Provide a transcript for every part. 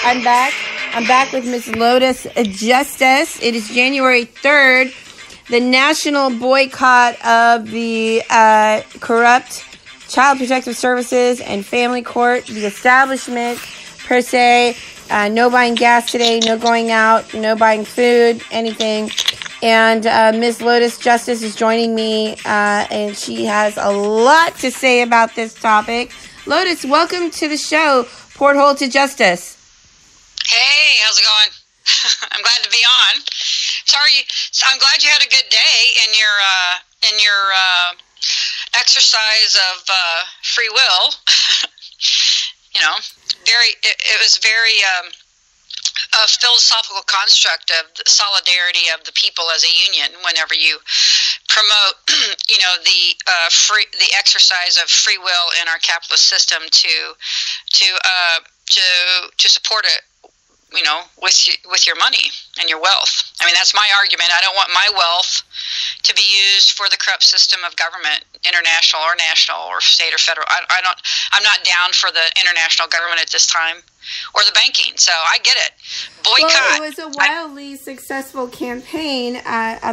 I'm back. I'm back with Mizz Lotus Justice. It is January 3rd, the national boycott of the corrupt Child Protective Services and Family Court, the establishment per se. No buying gas today, no going out, no buying food, anything. And Mizz Lotus Justice is joining me, and she has a lot to say about this topic. Lotus, welcome to the show, Porthole to Justice. Hey, how's it going? I'm glad to be on. I'm glad you had a good day in your exercise of free will. It was very a philosophical construct of the solidarity of the people as a union. Whenever you promote, the exercise of free will in our capitalist system to support it, with your money and your wealth. I mean, that's my argument. I don't want my wealth to be used for the corrupt system of government, international or national or state or federal. I'm not down for the international government at this time, or the banking. So I get it. Boycott. Well, it was a wildly successful campaign,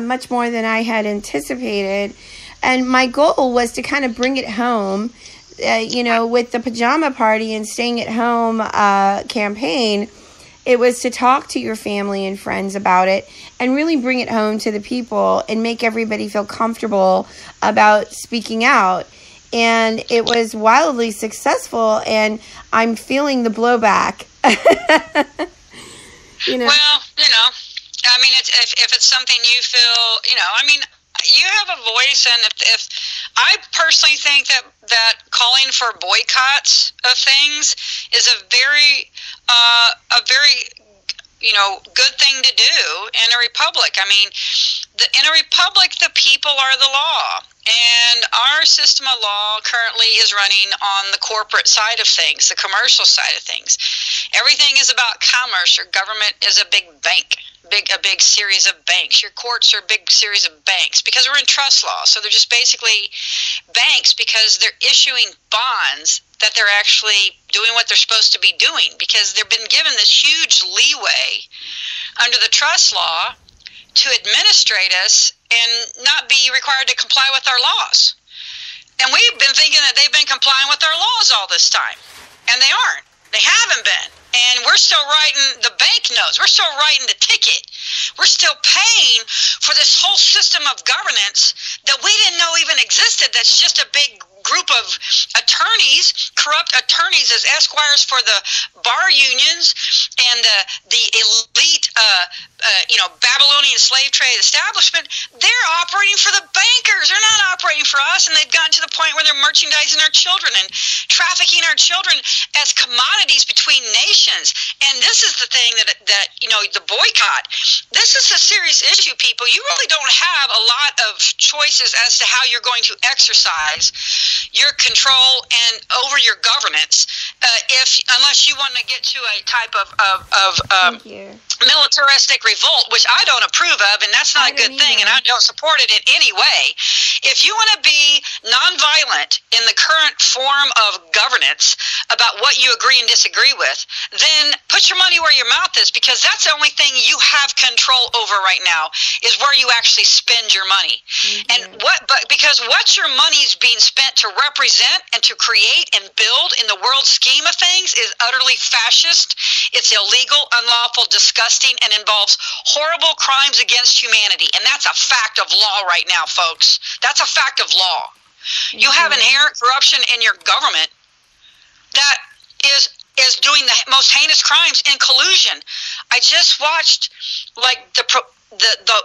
much more than I had anticipated. And my goal was to kind of bring it home, with the pajama party and staying at home campaign. It was to talk to your family and friends about it and really bring it home to the people and make everybody feel comfortable about speaking out. And it was wildly successful, and I'm feeling the blowback. Well, if it's something you feel, you have a voice, and if I personally think that calling for boycotts of things is a very good thing to do in a republic. I mean, in a republic, the people are the law. And our system of law currently is running on the corporate side of things, the commercial side of things. Everything is about commerce. Your government is a big bank, a big series of banks. Your courts are a big series of banks because we're in trust law. So they're just basically banks because they're issuing bonds that they're actually doing what they're supposed to be doing, because they've been given this huge leeway under the trust law to administrate us and not be required to comply with our laws. And we've been thinking that they've been complying with our laws all this time, and they aren't. They haven't been. And we're still writing, the bank knows, we're still writing the ticket. We're still paying for this whole system of governance that we didn't know even existed. That's just a big group of attorneys, corrupt attorneys as esquires for the bar unions and the elite, Babylonian slave trade establishment. They're operating for the bankers. They're not operating for us, and they've gotten to the point where they're merchandising our children and trafficking our children as commodities between nations. And this is the thing that the boycott. This is a serious issue, people. You really don't have a lot of choices as to how you're going to exercise your control and over your governance, unless you want to get to a type of militaristic revolt, which I don't approve of, and that's not a good thing, and I don't support it in any way. If you want to be nonviolent in the current form of governance about what you agree and disagree with, then put your money where your mouth is, because that's the only thing you have control over right now is where you actually spend your money. And because what your money is being spent to represent and to create and build in the world scheme of things is utterly fascist. It's illegal, unlawful, disgusting, and involves horrible crimes against humanity. And that's a fact of law right now, folks. That's a fact of law. You have inherent corruption in your government that is doing the most heinous crimes in collusion. I just watched the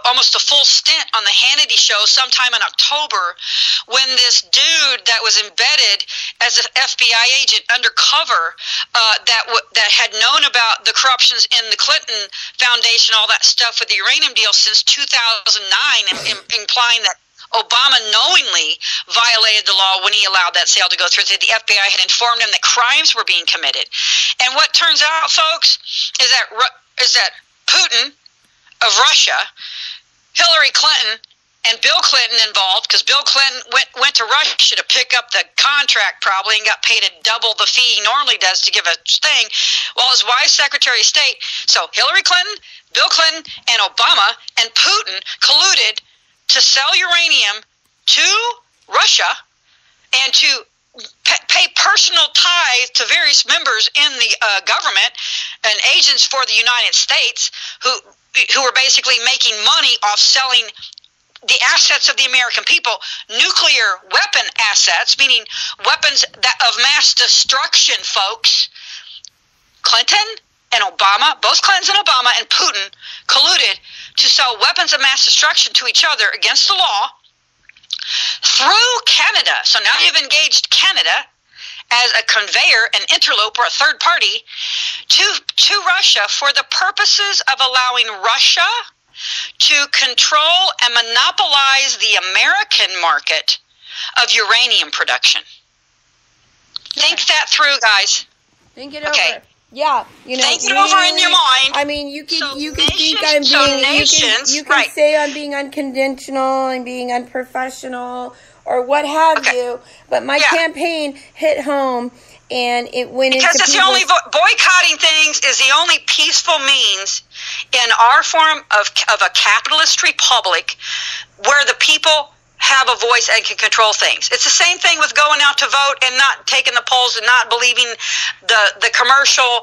almost a full stint on the Hannity show sometime in October, when this dude that was embedded as an FBI agent undercover that had known about the corruptions in the Clinton Foundation, all that stuff with the uranium deal since 2009, implying that Obama knowingly violated the law when he allowed that sale to go through. The FBI had informed him that crimes were being committed. And what turns out, folks, is that Putin of Russia, Hillary Clinton, and Bill Clinton involved, because Bill Clinton went to Russia to pick up the contract probably and got paid double the fee he normally does to give a thing, while his wife's Secretary of State. So Hillary Clinton, Bill Clinton, and Obama and Putin colluded to sell uranium to Russia and to pay personal tithe to various members in the government and agents for the United States who were basically making money off selling the assets of the American people, nuclear weapon assets, meaning weapons of mass destruction, folks. Clinton and Obama, both Clintons and Obama and Putin colluded to sell weapons of mass destruction to each other against the law through Canada. So now you've engaged Canada as a conveyor, an interloper, a third party to Russia for the purposes of allowing Russia to control and monopolize the American market of uranium production. Think that through, guys. Think it over. Yeah, think it over in your mind. I mean, you can think I'm being you can right. say I'm being unconventional and being unprofessional or what have you, but my campaign hit home and it went because into it's the only boycotting things is the only peaceful means in our form of a capitalist republic where the people have a voice and can control things. It's the same thing with going out to vote and not taking the polls and not believing the commercial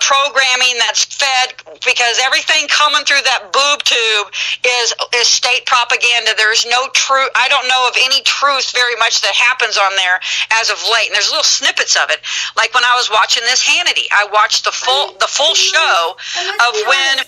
programming that's fed, because everything coming through that boob tube is state propaganda. There's no truth. I don't know of any truth very much that happens on there as of late. And there's little snippets of it. Like when I was watching this Hannity, I watched the full show of when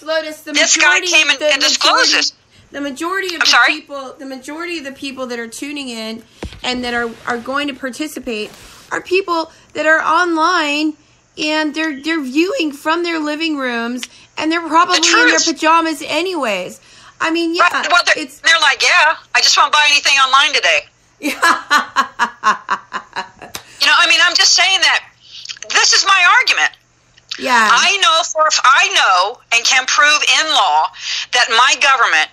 this guy came and disclosed this. The majority of the people that are tuning in and that are going to participate are people that are online and they're viewing from their living rooms and they're probably in their pajamas anyways. I mean, well, they're like, I just won't buy anything online today. I'm just saying that this is my argument. Yeah, I know and can prove in law that my government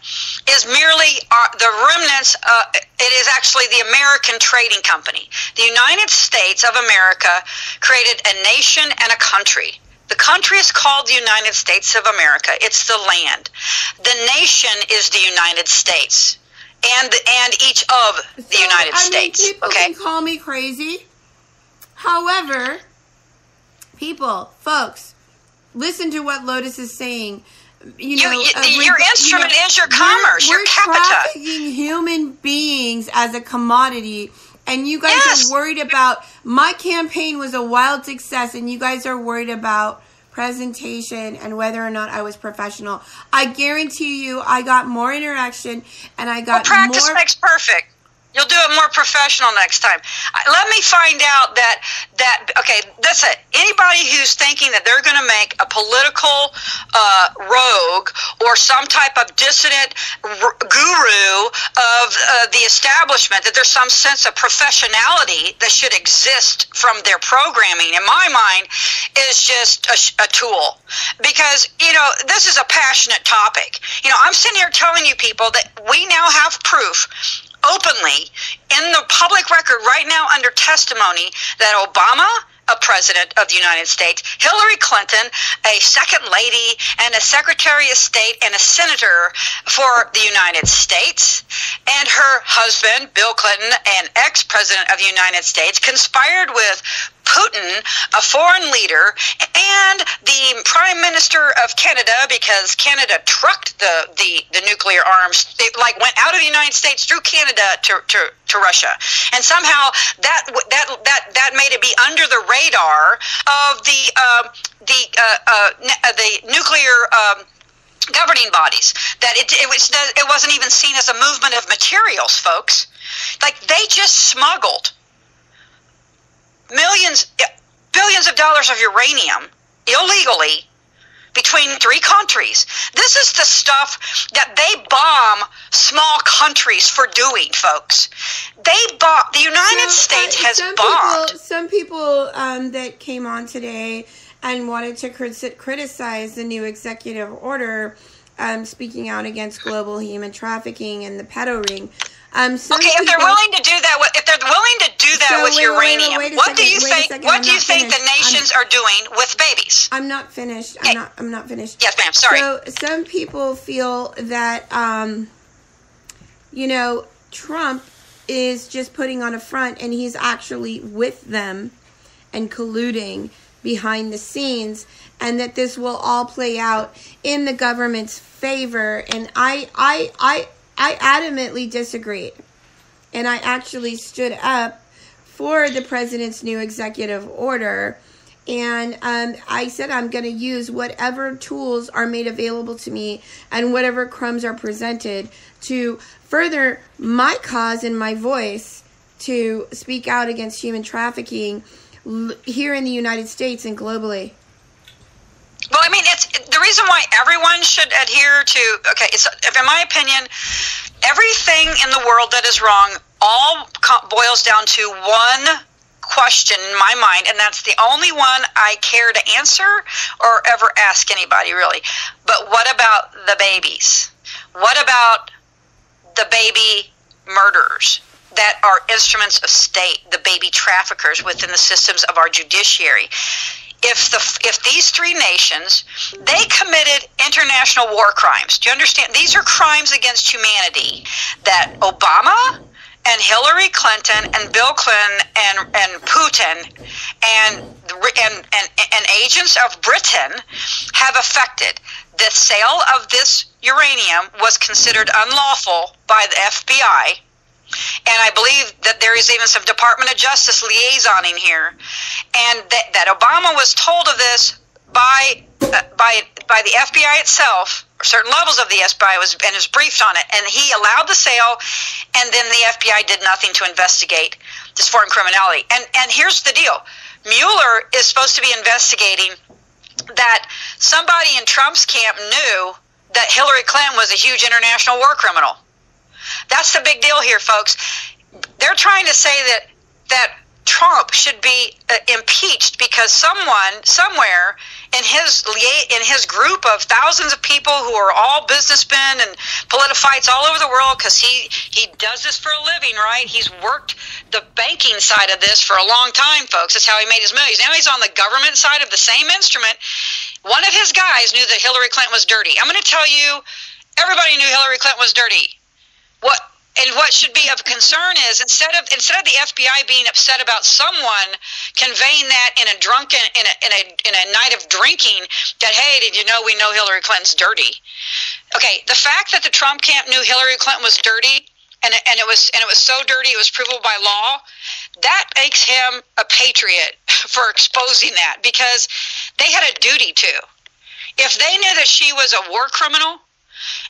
is merely the remnants. It is actually the American Trading Company. The United States of America created a nation and a country. The country is called the United States of America. It's the land. The nation is the United States and each of the United States. People can call me crazy. However, folks, listen to what Lotus is saying. Your instrument is your commerce, your capita. We're trafficking human beings as a commodity, and you guys are worried about. My campaign was a wild success, and you guys are worried about presentation and whether or not I was professional. I guarantee you, I got more interaction, and I got practice more. Makes perfect. You'll do it more professional next time. Let me find out that's it. Anybody who's thinking that they're going to make a political rogue or some type of dissident guru of the establishment, that there's some sense of professionality that should exist from their programming, in my mind, is just a tool. Because, this is a passionate topic. I'm sitting here telling you people that we now have proof openly in the public record right now under testimony that Obama, a president of the United States, Hillary Clinton, a second lady and a secretary of state and a senator for the United States, and her husband, Bill Clinton, an ex-president of the United States, conspired with Putin, a foreign leader, and the Prime Minister of Canada, because Canada trucked the nuclear arms. It went out of the United States through Canada to Russia, and somehow that made it be under the radar of the nuclear governing bodies. That it wasn't even seen as a movement of materials, folks. They just smuggled billions of dollars of uranium illegally between 3 countries. This is the stuff that they bomb small countries for doing, folks. The United States has bombed. Some people that came on today and wanted to criticize the new executive order speaking out against global human trafficking and the pedo ring. If they're willing to do that, with uranium, what do you think the nations are doing with babies? I'm not finished. I'm not finished. Yes, ma'am. Sorry. So some people feel that Trump is just putting on a front, and he's actually with them and colluding behind the scenes, and that this will all play out in the government's favor. And I adamantly disagreed. And I actually stood up for the president's new executive order. And I said I'm going to use whatever tools are made available to me and whatever crumbs are presented to further my cause and my voice to speak out against human trafficking here in the United States and globally. Well, I mean, it's the reason why everyone should adhere to, in my opinion, everything in the world that is wrong all boils down to one question in my mind, and that's the only one I care to answer or ever ask anybody, really. But what about the babies? What about the baby murderers that are instruments of state, the baby traffickers within the systems of our judiciary? If these three nations, they committed international war crimes. Do you understand? These are crimes against humanity that Obama and Hillary Clinton and Bill Clinton and Putin and agents of Britain have affected. The sale of this uranium was considered unlawful by the FBI. And I believe that there is even some Department of Justice liaisoning here, and that Obama was told of this by the FBI itself, or certain levels of the FBI was briefed on it, and he allowed the sale, and then the FBI did nothing to investigate this foreign criminality. And here's the deal: Mueller is supposed to be investigating that somebody in Trump's camp knew that Hillary Clinton was a huge international war criminal. That's the big deal here, folks. They're trying to say that Trump should be impeached because someone somewhere in his group of thousands of people who are all businessmen and politicized all over the world, because he does this for a living, right? He's worked the banking side of this for a long time, folks. That's how he made his millions. Now he's on the government side of the same instrument. One of his guys knew that Hillary Clinton was dirty. I'm going to tell you, everybody knew Hillary Clinton was dirty. What should be of concern is instead of the FBI being upset about someone conveying that in a night of drinking that, hey, did you know we know Hillary Clinton's dirty? Okay, the fact that the Trump camp knew Hillary Clinton was dirty and it was so dirty it was provable by law, that makes him a patriot for exposing that, because they had a duty to. If they knew that she was a war criminal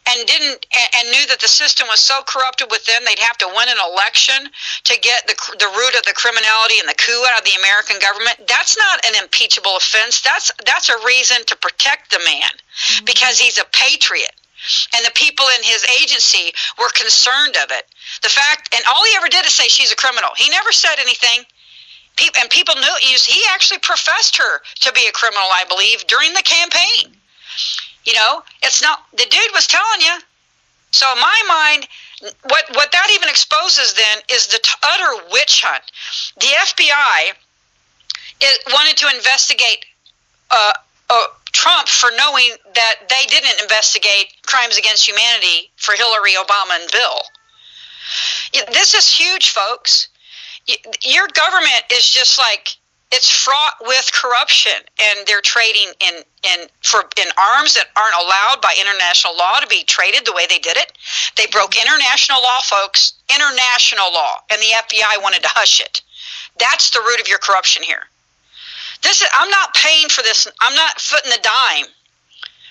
and knew that the system was so corrupted within, they'd have to win an election to get the root of the criminality and the coup out of the American government, that's not an impeachable offense. That's a reason to protect the man, because he's a patriot. And the people in his agency were concerned of it. The fact, and all he ever did is say she's a criminal. He never said anything. And people knew, he actually professed her to be a criminal, I believe, during the campaign. You know, it's not, the dude was telling you. So in my mind, what that even exposes then is the utter witch hunt. The FBI wanted to investigate Trump for knowing that they didn't investigate crimes against humanity for Hillary, Obama, and Bill. This is huge, folks. Your government is just like, it's fraught with corruption, and they're trading in arms that aren't allowed by international law to be traded the way they did it. They broke international law, folks, international law, and the FBI wanted to hush it. That's the root of your corruption here. I'm not paying for this. I'm not footing a dime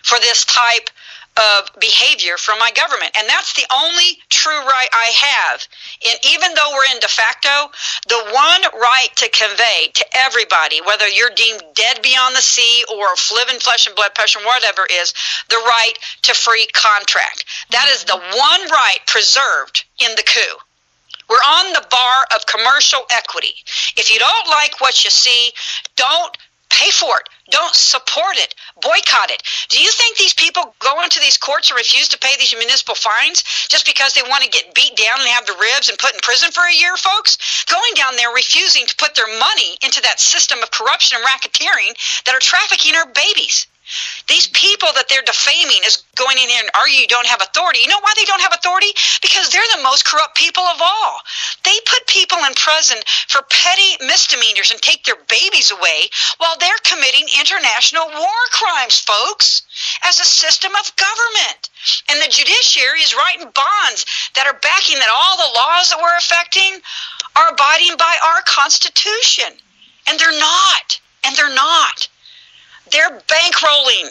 for this type of behavior from my government. And that's the only true right I have. And even though we're in de facto, the one right to convey to everybody, whether you're deemed dead beyond the sea or living flesh and blood, pressure, whatever, is the right to free contract. That is the one right preserved in the coup. We're on the bar of commercial equity. If you don't like what you see, don't pay for it. Don't support it. Boycott it. Do you think these people go into these courts and refuse to pay these municipal fines just because they want to get beat down and have the ribs and put in prison for a year, folks? Going down there refusing to put their money into that system of corruption and racketeering that are trafficking our babies. These people that they're defaming is going in here and arguing you don't have authority. You know why they don't have authority? Because they're the most corrupt people of all. They put people in prison for petty misdemeanors and take their babies away while they're committing international war crimes, folks, as a system of government. And the judiciary is writing bonds that are backing that all the laws that we're affecting are abiding by our Constitution. And they're not. And they're not. They're bankrolling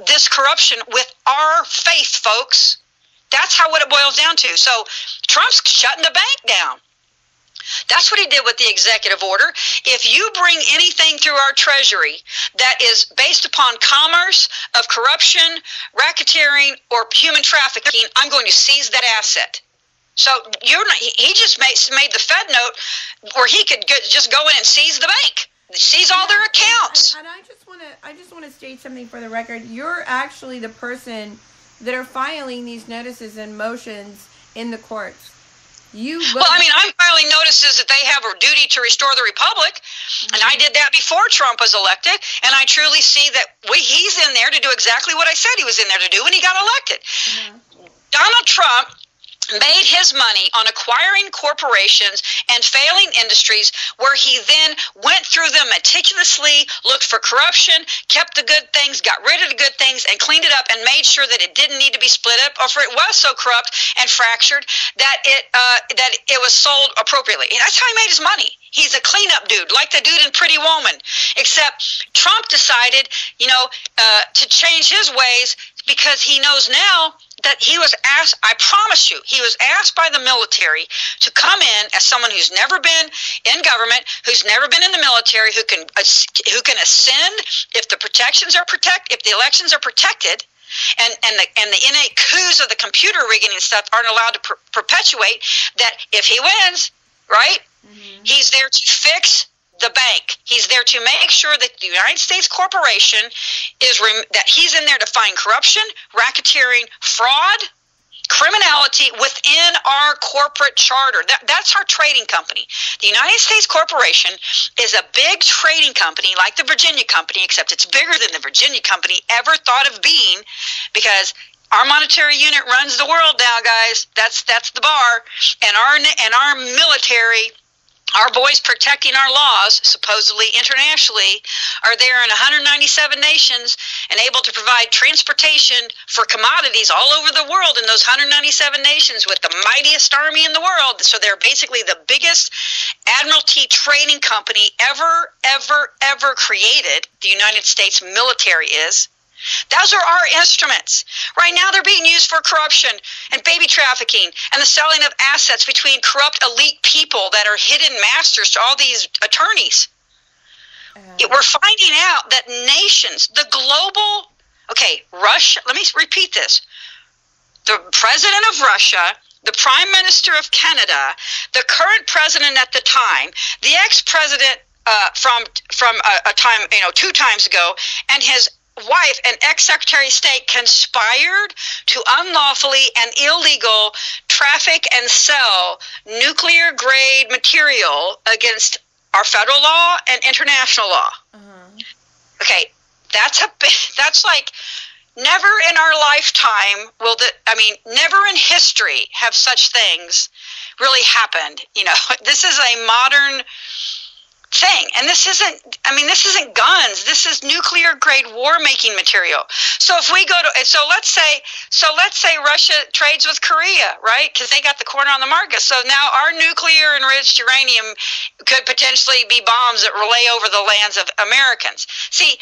this corruption with our faith, folks. That's how what it boils down to. So Trump's shutting the bank down. That's what he did with the executive order. If you bring anything through our treasury that is based upon commerce of corruption, racketeering, or human trafficking, I'm going to seize that asset. So he just made the Fed note where he could just go in and seize the bank. Seize all their accounts. And I just want to state something for the record. You're actually the person that are filing these notices and motions in the courts. I'm filing notices that they have a duty to restore the republic, and I did that before Trump was elected, and I truly see that he's in there to do exactly what I said he was in there to do when he got elected. Donald Trump made his money on acquiring corporations and failing industries where he then went through them meticulously, looked for corruption, kept the good things, got rid of the good things, and cleaned it up and made sure that it didn't need to be split up, or for it was so corrupt and fractured that it was sold appropriately. And that's how he made his money. He's a cleanup dude, like the dude in Pretty Woman, except Trump decided, to change his ways because he knows now that he was asked, I promise you, he was asked by the military to come in as someone who's never been in government, who's never been in the military, who can ascend if the if the elections are protected, and the innate coups of the computer rigging and stuff aren't allowed to perpetuate, that if he wins, right, he's there to fix the bank. He's there to make sure that the United States corporation that he's in there to find corruption, racketeering, fraud, criminality within our corporate charter. That's our trading company. The United States corporation is a big trading company like the Virginia company, except it's bigger than the Virginia company ever thought of being, because our monetary unit runs the world now, guys. That's the bar. And our military, our boys protecting our laws, supposedly internationally, are there in 197 nations and able to provide transportation for commodities all over the world in those 197 nations with the mightiest army in the world. So they're basically the biggest admiralty trading company ever created. The United States military is. Those are our instruments. Right now they're being used for corruption and baby trafficking and the selling of assets between corrupt elite people that are hidden masters to all these attorneys. We're finding out that nations, Russia, let me repeat this. The president of Russia, the prime minister of Canada, the current president at the time, the ex-president from a time, 2 times ago, and his wife, an ex-secretary of state, conspired to unlawfully and illegal traffic and sell nuclear-grade material against our federal law and international law. Okay, that's like never in our lifetime never in history have such things really happened. This is a modern thing, and this isn't guns. This is nuclear grade war making material. So if we let's say Russia trades with Korea, right? Because they got the corner on the market. So now our nuclear enriched uranium could potentially be bombs that relay over the lands of Americans. See,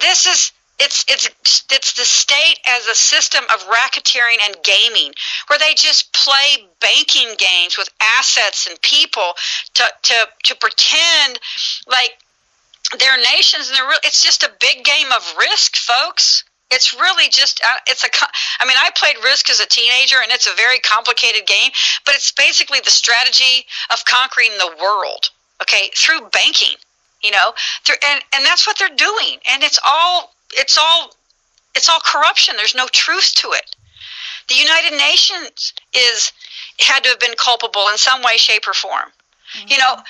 this is. It's the state as a system of racketeering and gaming, where they just play banking games with assets and people to pretend like they're nations, and it's just a big game of Risk, folks. It's really just I played Risk as a teenager, and it's a very complicated game, but it's basically the strategy of conquering the world, okay, through banking. and that's what they're doing. And it's all corruption. There's no truth to it. The United Nations had to have been culpable in some way, shape, or form. Mm-hmm.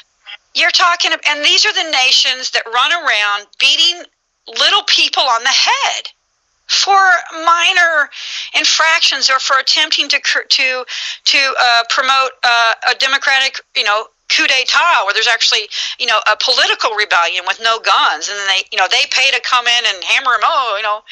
You're talking, and these are the nations that run around beating little people on the head for minor infractions or for attempting to promote a democratic, coup d'etat, where there's actually, a political rebellion with no guns, and then they pay to come in and hammer them.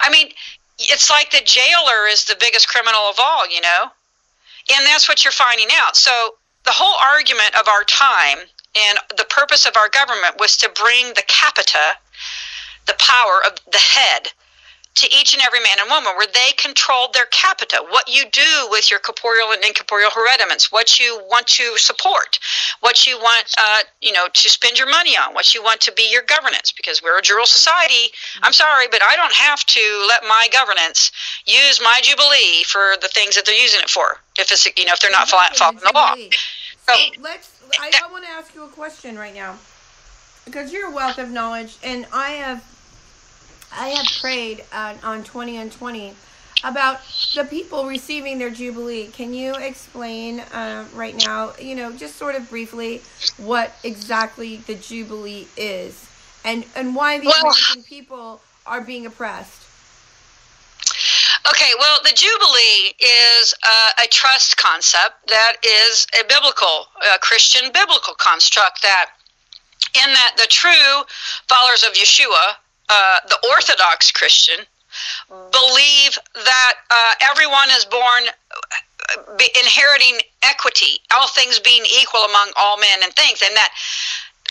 I mean, it's like the jailer is the biggest criminal of all, and that's what you're finding out. So the whole argument of our time and the purpose of our government was to bring the capita, the power of the head, to each and every man and woman, where they controlled their capita, what you do with your corporeal and incorporeal hereditaments, what you want to support, what you want, to spend your money on, what you want to be your governance, because we're a jural society. I'm sorry, but I don't have to let my governance use my jubilee for the things that they're using it for, if it's, if they're not following the law. So I want to ask you a question right now, because you're a wealth of knowledge, and I have prayed on 20 and 20 about the people receiving their Jubilee. Can you explain right now, just sort of briefly, what exactly the Jubilee is and why the American people are being oppressed? Okay, well, the Jubilee is a trust concept that is a biblical, Christian biblical construct in that the true followers of Yeshua, the Orthodox Christian, believe that everyone is born inheriting equity, all things being equal among all men and things, and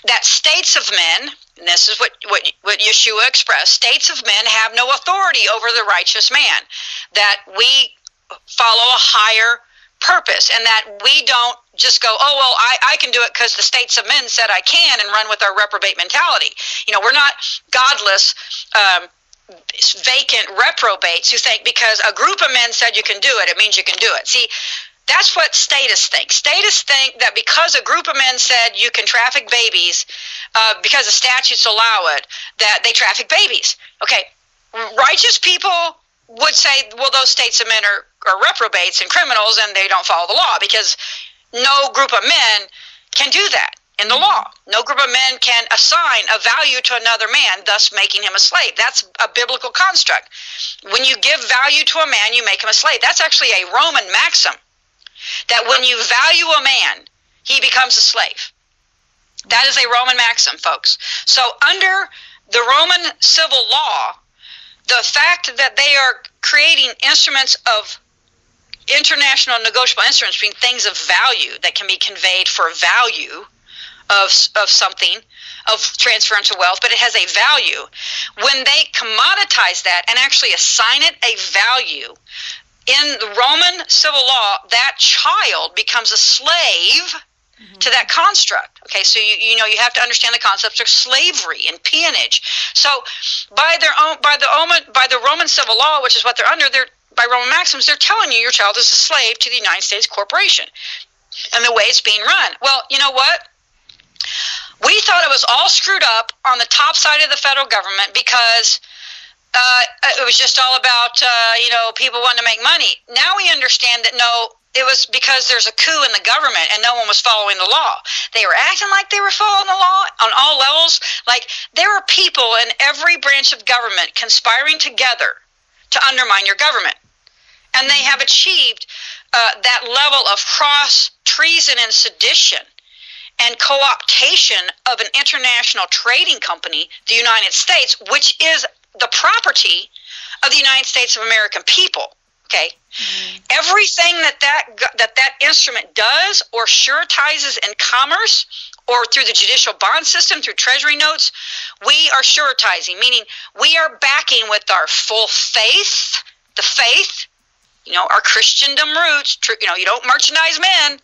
that states of men, and this is what Yeshua expressed, states of men have no authority over the righteous man, that we follow a higher purpose, and that we don't just go, oh, well, I can do it because the states of men said I can, and run with our reprobate mentality. We're not godless, vacant reprobates who think because a group of men said you can do it, it means you can do it. See, that's what statists think. Statists think that because a group of men said you can traffic babies, because the statutes allow it, that they traffic babies. Okay, righteous people would say, well, those states of men are reprobates and criminals, and they don't follow the law, because no group of men can do that in the law. No group of men can assign a value to another man, thus making him a slave. That's a biblical construct. When you give value to a man, you make him a slave. That's actually a Roman maxim, that when you value a man, he becomes a slave. That is a Roman maxim, folks. So under the Roman civil law, the fact that they are creating instruments of international negotiable instruments, being things of value that can be conveyed for value of something, of transference of wealth, but it has a value. When they commoditize that and actually assign it a value, in the Roman civil law, that child becomes a slave to that construct. Okay, so you have to understand the concepts of slavery and peonage. So by the Roman civil law, which is what they're under, by Roman maxims, they're telling you your child is a slave to the United States corporation and the way it's being run. Well, you know what? We thought it was all screwed up on the top side of the federal government because it was just all about, people wanting to make money. Now we understand that no, it was because there's a coup in the government and no one was following the law. They were acting like they were following the law on all levels. Like there are people in every branch of government conspiring together to undermine your government. And they have achieved that level of cross treason and sedition and co-optation of an international trading company, the United States, which is the property of the United States of American people. Okay, everything that instrument does or suretizes in commerce or through the judicial bond system, through treasury notes, we are suretizing, meaning we are backing with our full faith, the faith, our Christendom roots. You don't merchandise men.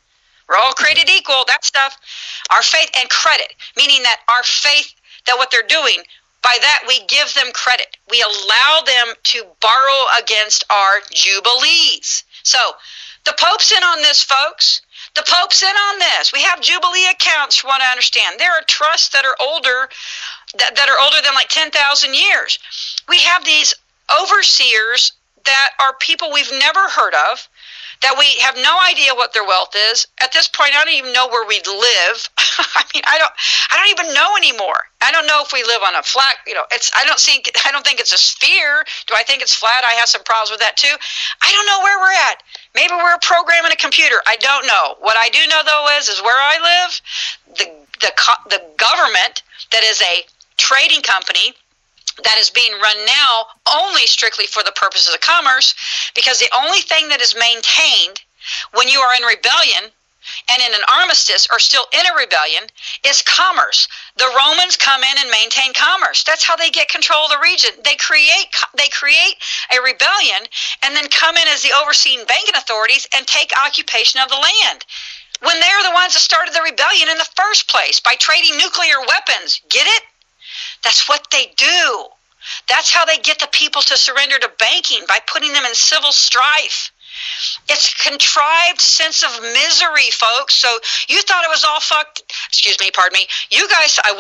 We're all created equal, that stuff. Our faith and credit, meaning that our faith, that what they're doing, by that we give them credit. We allow them to borrow against our jubilees. So the Pope's in on this, folks. The Pope's in on this. We have Jubilee accounts, from what I understand. There are trusts that are older, that are older than like 10,000 years. We have these overseers that are people we've never heard of, that we have no idea what their wealth is. At this point, I don't even know where we live. I mean, I don't even know anymore. I don't know if we live on a flat, I don't think it's a sphere. Do I think it's flat? I have some problems with that too. I don't know where we're at. Maybe we're a program in a computer. I don't know. What I do know though is where I live, the government that is a trading company that is being run now only strictly for the purposes of commerce, because the only thing that is maintained when you are in rebellion and in an armistice or still in a rebellion is commerce. The Romans come in and maintain commerce. That's how they get control of the region. They create a rebellion and then come in as the overseeing banking authorities and take occupation of the land, when they're the ones that started the rebellion in the first place by trading nuclear weapons. Get it? That's what they do. That's how they get the people to surrender to banking, by putting them in civil strife. It's a contrived sense of misery, folks. So you thought it was all pardon me. You guys, I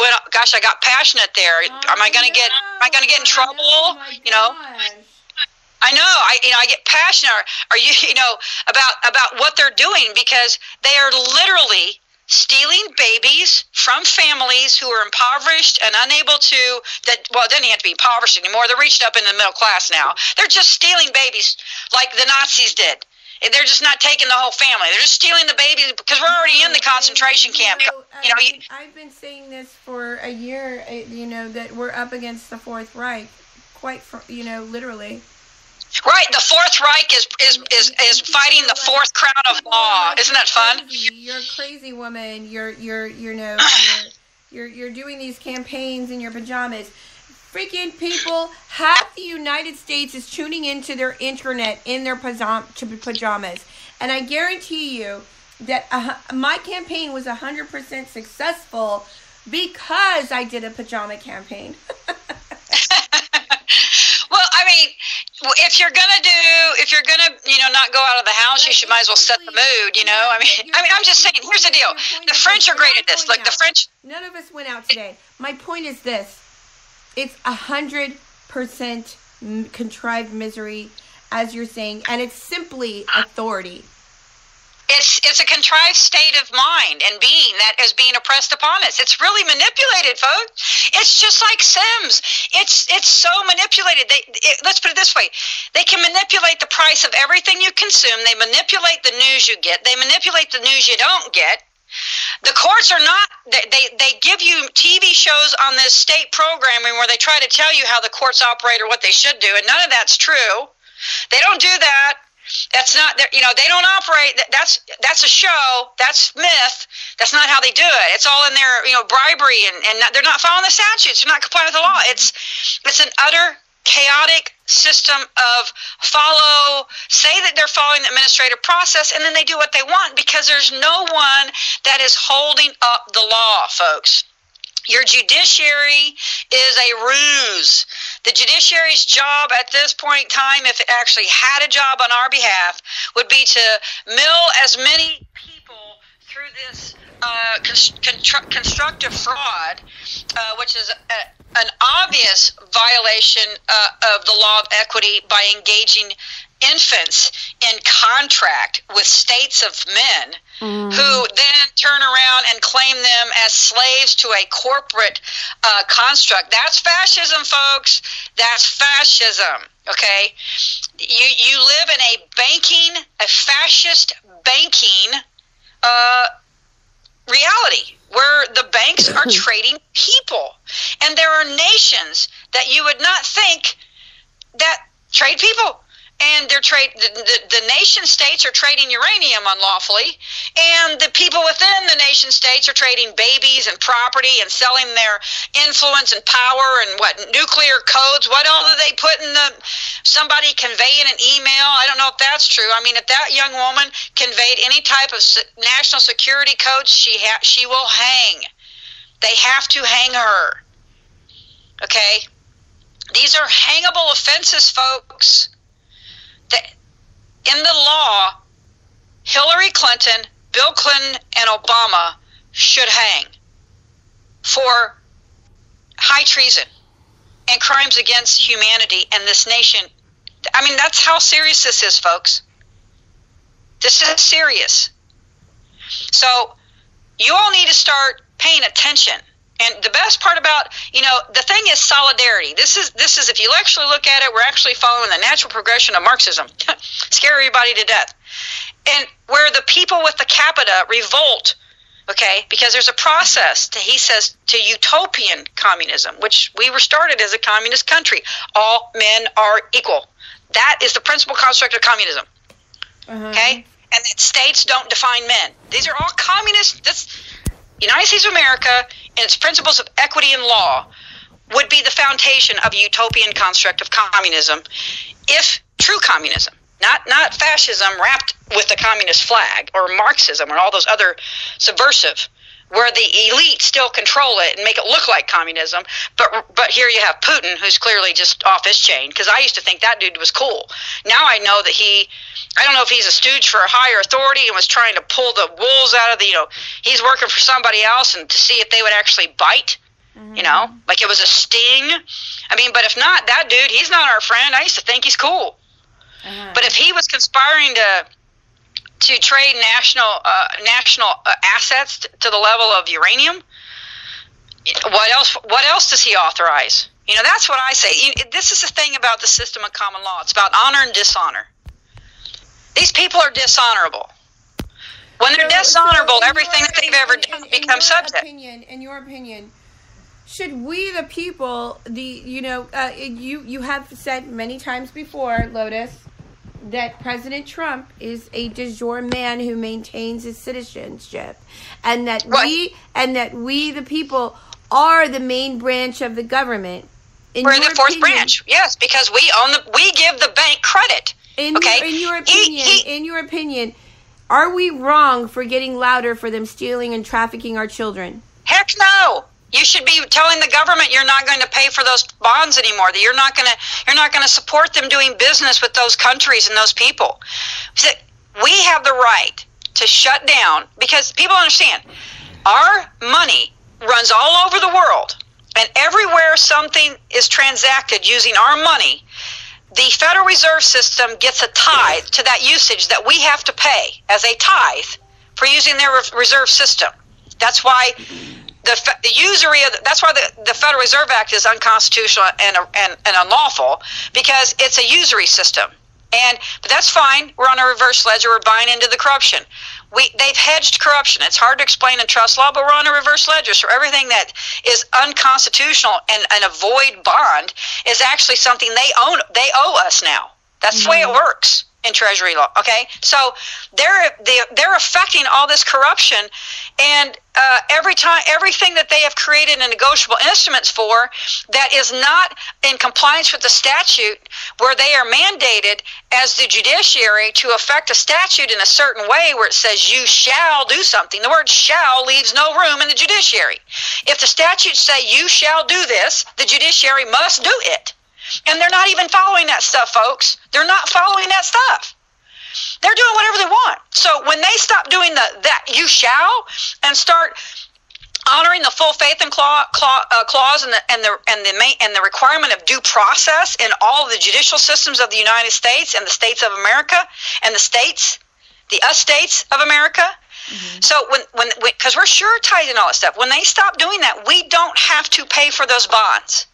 got passionate there. Am I going to get in trouble? I know. I get passionate. Are you, about what they're doing, because they are literally stealing babies from families who are impoverished and unable to, it doesn't have to be impoverished anymore. They're reaching up into the middle class now. They're just stealing babies like the Nazis did. They're just not taking the whole family. They're just stealing the babies because we're already in the concentration camp. I've been saying this for a year, that we're up against the Fourth Reich, literally. Right, the Fourth Reich is fighting the fourth crown of law. Isn't that fun? You're a crazy woman. You're doing these campaigns in your pajamas. Freaking people, half the United States is tuning into their internet in their pajamas. And I guarantee you that my campaign was 100% successful because I did a pajama campaign. Well, I mean, if you're gonna not go out of the house, you might as well set the mood. I'm just saying. Here's the deal: the French are great at this. Like the French. None of us went out today. My point is this: it's 100% contrived misery, as you're saying, and it's simply authority. It's a contrived state of mind and being that is being oppressed upon us. It's really manipulated, folks. It's just like Sims. It's so manipulated. Let's put it this way. They can manipulate the price of everything you consume. They manipulate the news you get. They manipulate the news you don't get. The courts are not, they give you TV shows on this state programming where they try to tell you how the courts operate or what they should do, and none of that's true. They don't do that. That's not, they don't operate. That's a show. That's myth. That's not how they do it. It's all in their, bribery, and they're not following the statutes. They're not complying with the law. It's an utter chaotic system of say that they're following the administrative process, and then they do what they want because there's no one that is holding up the law, folks. Your judiciary is a ruse. The judiciary's job at this point in time, if it actually had a job on our behalf, would be to mill as many people through this constructive fraud, which is an obvious violation of the law of equity by engaging infants in contract with states of men who then turn around and claim them as slaves to a corporate construct. That's fascism, folks. That's fascism. Okay? You live in a fascist banking reality where the banks are trading people. And there are nations that you would not think that trade people. And the nation states are trading uranium unlawfully, and the people within the nation states are trading babies and property and selling their influence and power and nuclear codes. What all do they put in somebody convey in an email? I don't know if that's true. I mean, if that young woman conveyed any type of national security codes, she will hang. They have to hang her. Okay? These are hangable offenses, folks. In the law, Hillary Clinton Bill Clinton and Obama should hang for high treason and crimes against humanity and this nation. I mean, that's how serious this is, folks. This is serious. So you all need to start paying attention. And the best part about, the thing is solidarity. This is if you actually look at it, we're actually following the natural progression of Marxism. Scare everybody to death. And where the people with the capita revolt, okay, because there's a process he says, to utopian communism, which we were started as a communist country. All men are equal. That is the principal construct of communism. Okay? And that states don't define men. These are all communist. United States of America and its principles of equity and law would be the foundation of a utopian construct of communism, if true communism, not fascism wrapped with the communist flag, or Marxism or all those other subversive, where the elite still control it and make it look like communism. But here you have Putin, who's clearly just off his chain, because I used to think that dude was cool. Now I know that I don't know if he's a stooge for a higher authority and was trying to pull the wolves out of he's working for somebody else and to see if they would actually bite, like it was a sting. I mean, but if not, that dude, he's not our friend. I used to think he's cool. But if he was conspiring to trade national assets to the level of uranium, what else does he authorize? That's what I say. This is the thing about the system of common law. It's about honor and dishonor. These people are dishonorable. When they're dishonorable, everything that they've ever done becomes subject. In your opinion, should we, the people, you have said many times before, Lotus, that President Trump is a de jure man who maintains his citizenship, and that we, the people, are the main branch of the government. We're the fourth branch, yes, because we give the bank credit. In your opinion, are we wrong for getting louder for them stealing and trafficking our children? Heck no. You should be telling the government you're not going to pay for those bonds anymore, that you're not going to support them doing business with those countries and those people. We have the right to shut down, because people understand our money runs all over the world, and everywhere something is transacted using our money, the Federal Reserve System gets a tithe to that usage that we have to pay as a tithe for using their reserve system. That's why the usury that's why the Federal Reserve Act is unconstitutional and unlawful, because it's a usury system. But that's fine. We're on a reverse ledger. We're buying into the corruption. They've hedged corruption. It's hard to explain in trust law, but we're on a reverse ledger. So everything that is unconstitutional and a void bond is actually something they owe us now. That's the way it works in Treasury law. Okay, so they're affecting all this corruption, and everything that they have created in negotiable instruments for that is not in compliance with the statute, where they are mandated as the judiciary to affect a statute in a certain way where it says you shall do something. The word shall leaves no room in the judiciary. If the statutes say you shall do this, the judiciary must do it. And they're not even following that stuff, folks. They're not following that stuff. They're doing whatever they want. So when they stop doing that you shall and start honoring the full faith and clause and the requirement of due process in all of the judicial systems of the United States and the states of America and the states of America. So when because we're suretizing all that stuff, when they stop doing that, we don't have to pay for those bonds.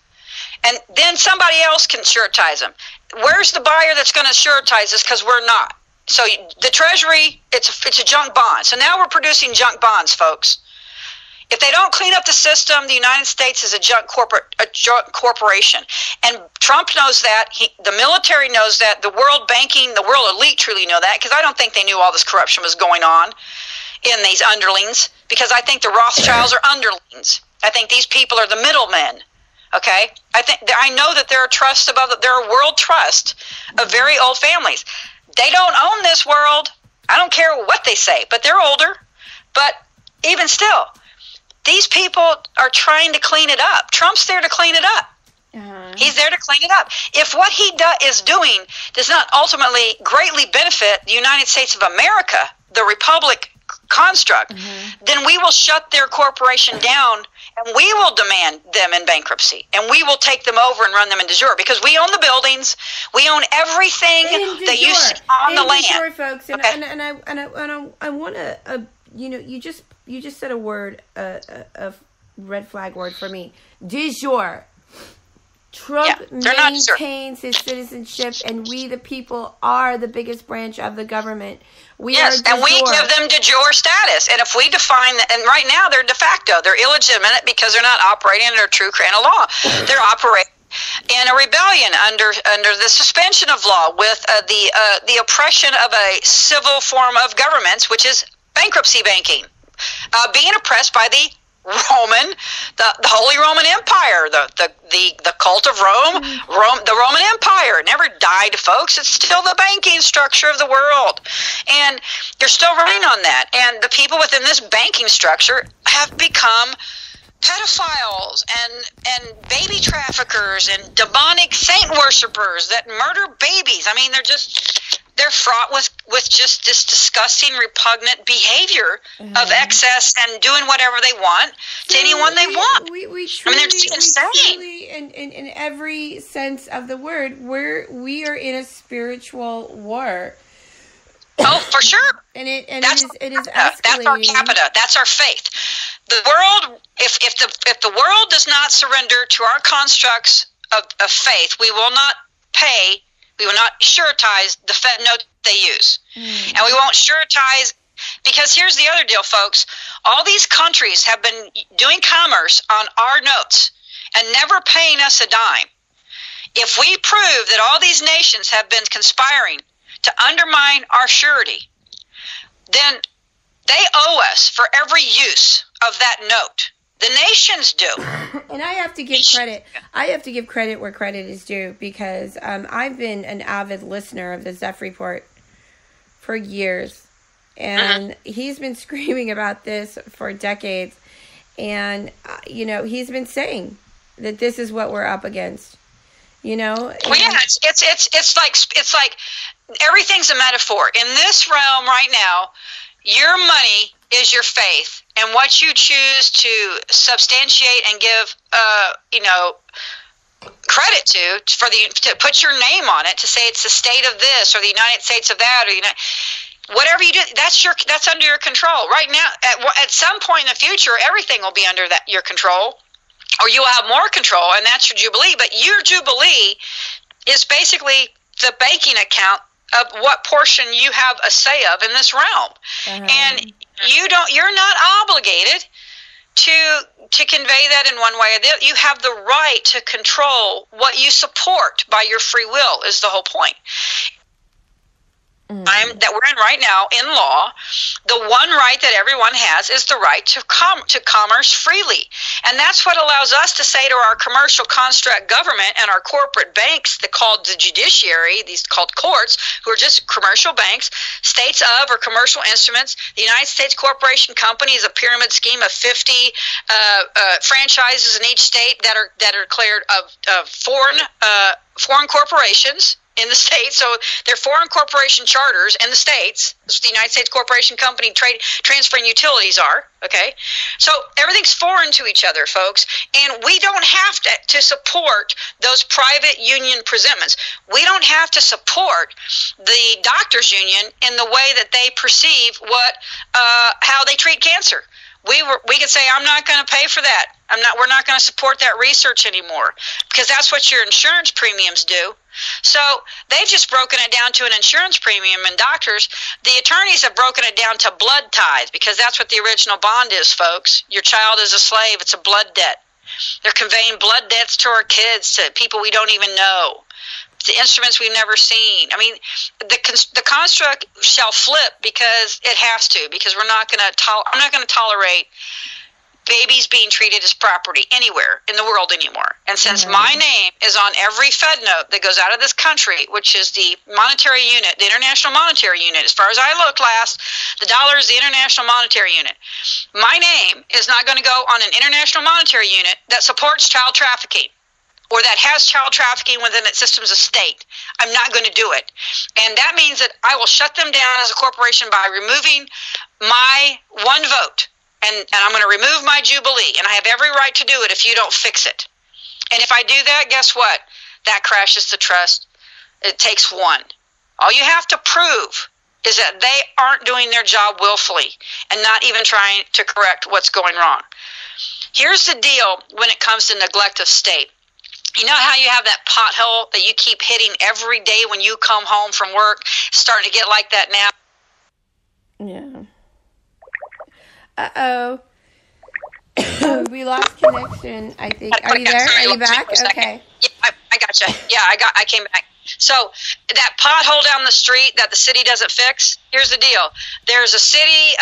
And then somebody else can suretize them. Where's the buyer that's going to suretize this? Because we're not. So the Treasury, it's a junk bond. So now we're producing junk bonds, folks. If they don't clean up the system, the United States is a junk corporation. And Trump knows that. The military knows that. The world banking, the world elite truly know that, because I don't think they knew all this corruption was going on in these underlings, because I think the Rothschilds are underlings. I think these people are the middlemen. Okay, I know that there are trusts there are world trusts of very old families. They don't own this world. I don't care what they say, but they're older. But even still, these people are trying to clean it up. Trump's there to clean it up. He's there to clean it up. If what he is doing does not ultimately greatly benefit the United States of America, the republic construct, then we will shut their corporation down, and we will demand them in bankruptcy, and we will take them over and run them in de jure, because we own the buildings, we own everything that you see on the land. Jure, folks, and, okay. I want to, you just said a word, a red flag word for me, de jure. Trump maintains his citizenship, and we, the people, are the biggest branch of the government. Yes, and we give them de jure status. And if we define that, and right now they're de facto, they're illegitimate because they're not operating under true Crana law. They're operating in a rebellion under the suspension of law with the oppression of a civil form of governments, which is bankruptcy banking, being oppressed by the Holy Roman Empire, the cult of Rome, the Roman Empire. It never died, folks. It's still the banking structure of the world. And they're still running on that. And the people within this banking structure have become pedophiles and baby traffickers and demonic saint worshipers that murder babies. I mean, they're fraught with just this disgusting, repugnant behavior of excess and doing whatever they want to anyone they want. They're just insane. In every sense of the word, we are in a spiritual war. Oh, for sure. And it is escalating. That's our capita. That's our faith. The world, if the world does not surrender to our constructs of faith, we will not pay. We will not suretize the Fed note they use. And we won't suretize, because here's the other deal, folks. All these countries have been doing commerce on our notes and never paying us a dime. If we prove that all these nations have been conspiring to undermine our surety, then they owe us for every use of that note. The nations do. And I have to give credit. I have to give credit where credit is due, because I've been an avid listener of the Zeph Report for years. And he's been screaming about this for decades. And, he's been saying that this is what we're up against. Well, yeah, it's like everything's a metaphor. In this realm right now, your money is your faith, and what you choose to substantiate and give, credit to put your name on it, to say it's the state of this or the United States of that, or whatever you do, that's under your control. Right now, at some point in the future, everything will be under your control, or you will have more control, and that's your Jubilee. But your Jubilee is basically the banking account of what portion you have a say of in this realm. And you're not obligated to convey that in one way or the other. You have the right to control what you support by your free will, is the whole point. That we're in right now in law, the one right that everyone has is the right to commerce freely. And that's what allows us to say to our commercial construct government and our corporate banks, called the judiciary, these called courts, who are just commercial banks, states of or commercial instruments. The United States Corporation Company is a pyramid scheme of 50 franchises in each state that are declared of foreign corporations in the states. So they're foreign corporation charters in the states. That's what the United States Corporation Company transferring utilities are. Okay, so everything's foreign to each other, folks, and we don't have to support those private union presentments. We don't have to support the doctors' union in the way that they perceive how they treat cancer. We could say, I'm not going to pay for that. We're not going to support that research anymore, because that's what your insurance premiums do. So they've just broken it down to an insurance premium, and doctors, the attorneys have broken it down to blood ties, because that's what the original bond is, folks. Your child is a slave. It's a blood debt. They're conveying blood debts to our kids, to people we don't even know, the instruments we've never seen. I mean, the construct shall flip, because it has to, because I'm not going to tolerate babies being treated as property anywhere in the world anymore. And since my name is on every Fed note that goes out of this country, which is the monetary unit, the International Monetary Unit, as far as I looked last, the dollar is the International Monetary Unit. My name is not going to go on an International Monetary Unit that supports child trafficking or that has child trafficking within its systems of state. I'm not going to do it. And that means that I will shut them down as a corporation by removing my one vote. And I'm going to remove my Jubilee. And I have every right to do it if you don't fix it. And if I do that, guess what? That crashes the trust. It takes one. All you have to prove is that they aren't doing their job willfully and not even trying to correct what's going wrong. Here's the deal when it comes to neglect of state. You know how you have that pothole that you keep hitting every day when you come home from work? It's starting to get like that now. Yeah. Uh-oh. We lost connection, I think. Are you there? Are you back? Okay. Yeah, I got you. Yeah, I came back. So that pothole down the street that the city doesn't fix, here's the deal. There's a city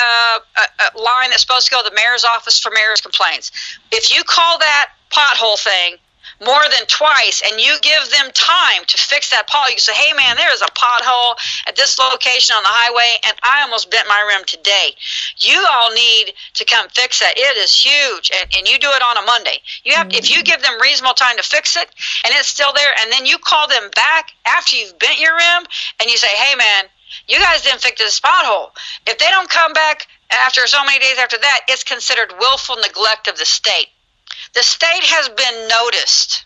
line that's supposed to go to the mayor's office for mayor's complaints. If you call that pothole thing more than twice and you give them time to fix that pothole, you can say, hey man, there's a pothole at this location on the highway and I almost bent my rim today. You all need to come fix that. It is huge. And you do it on a Monday. You have, if you give them reasonable time to fix it and it's still there, and then you call them back after you've bent your rim and you say, hey man, you guys didn't fix this pothole. If they don't come back after so many days after that, it's considered willful neglect of the state. The state has been noticed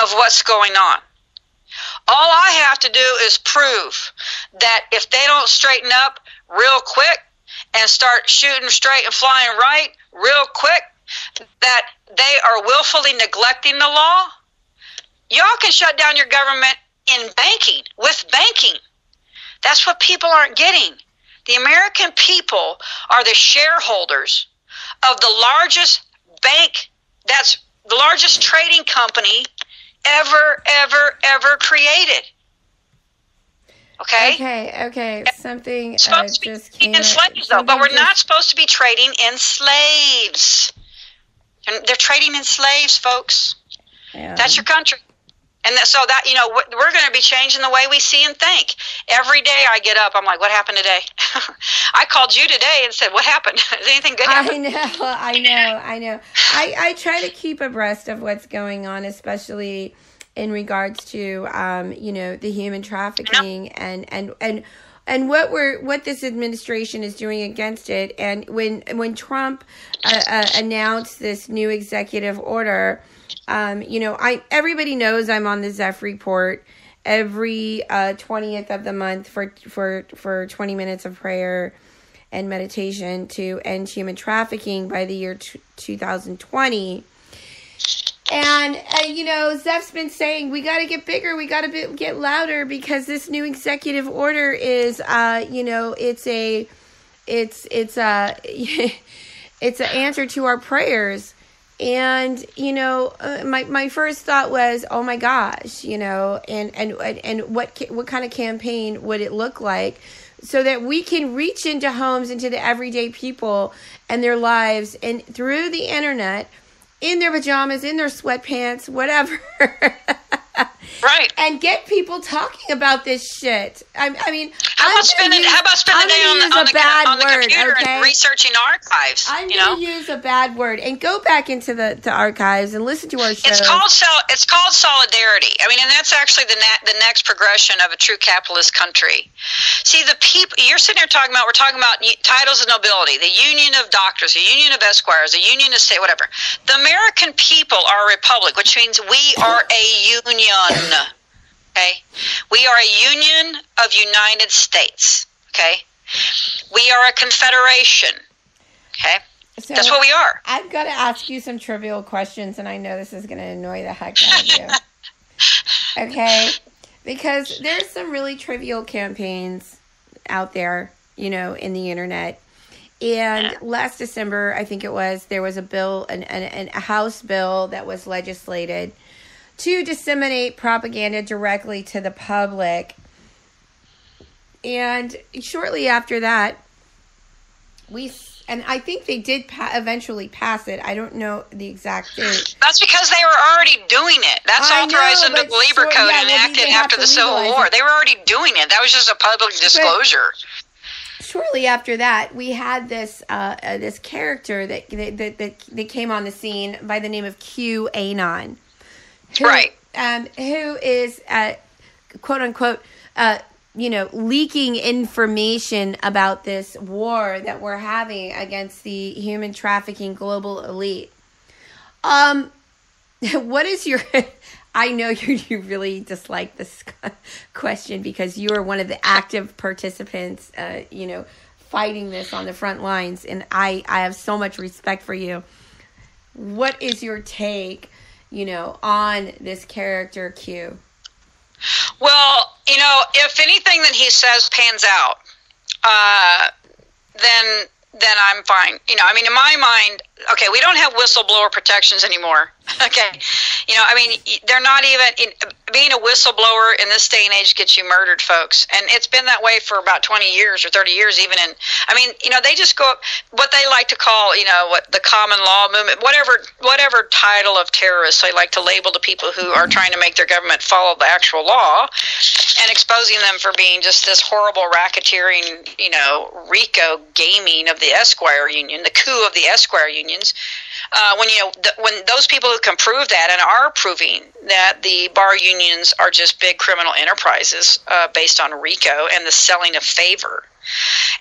of what's going on. All I have to do is prove that if they don't straighten up real quick and start shooting straight and flying right real quick, that they are willfully neglecting the law, y'all can shut down your government in banking, with banking. That's what people aren't getting. The American people are the shareholders of the largest bank, that's the largest trading company ever created. Okay? Okay. Something supposed just to be came in slaves, though, but we're not supposed to be trading in slaves. And they're trading in slaves, folks. Yeah. That's your country. And so that, you know, we're going to be changing the way we see and think. Every day I get up, I'm like, what happened today? I called you today and said, what happened? Is anything good happen? I know. I try to keep abreast of what's going on, especially in regards to, you know, the human trafficking and what this administration is doing against it. And when Trump announced this new executive order, you know, everybody knows I'm on the Zeph Report every 20th of the month for 20 minutes of prayer and meditation to end human trafficking by the year 2020. And, you know, Zeph's been saying, we got to get bigger, we got to get louder, because this new executive order is, you know, it's an answer to our prayers. And, you know, my first thought was, oh my gosh, you know, and what kind of campaign would it look like so that we can reach into homes, into the everyday people and their lives, and through the internet, in their pajamas, in their sweatpants, whatever. Right. And get people talking about this shit. I mean, how about spending the day on the computer and researching archives? I'm going to use a bad word and go back into the archives and listen to our show. It's called solidarity. I mean, and that's actually the next progression of a true capitalist country. See, the people you're sitting here talking about, we're talking about titles of nobility, the union of doctors, the union of esquires, the union of state, whatever. The American people are a republic, which means we are a union. Okay, we are a union of United States. Okay, we are a confederation. Okay, so that's what we are. I've got to ask you some trivial questions, and I know this is going to annoy the heck out of you. Okay, because there's some really trivial campaigns out there, you know, in the internet. And last December, I think it was, there was a bill, a House bill that was legislated to disseminate propaganda directly to the public. And shortly after that, I think they did eventually pass it. I don't know the exact date. That's because they were already doing it. That's authorized under the Labor Code and enacted after the Civil War. They were already doing it. That was just a public disclosure. Shortly after that, we had this character that came on the scene by the name of QAnon. who is quote unquote leaking information about this war that we're having against the human trafficking global elite. What is your... I know you really dislike this question because you are one of the active participants, fighting this on the front lines, and I have so much respect for you. What is your take, on this character Q? Well, if anything that he says pans out, then I'm fine. In my mind, okay, we don't have whistleblower protections anymore. Okay. They're not even, being a whistleblower in this day and age gets you murdered, folks. And it's been that way for about 20 years or 30 years even. They just go up, what they like to call, what the common law movement, whatever title of terrorists they like to label the people who are trying to make their government follow the actual law, and exposing them for being just this horrible racketeering, RICO gaming of the Esquire Union, the coup of the Esquire unions. When those people who can prove that and are proving that the bar unions are just big criminal enterprises based on RICO and the selling of favor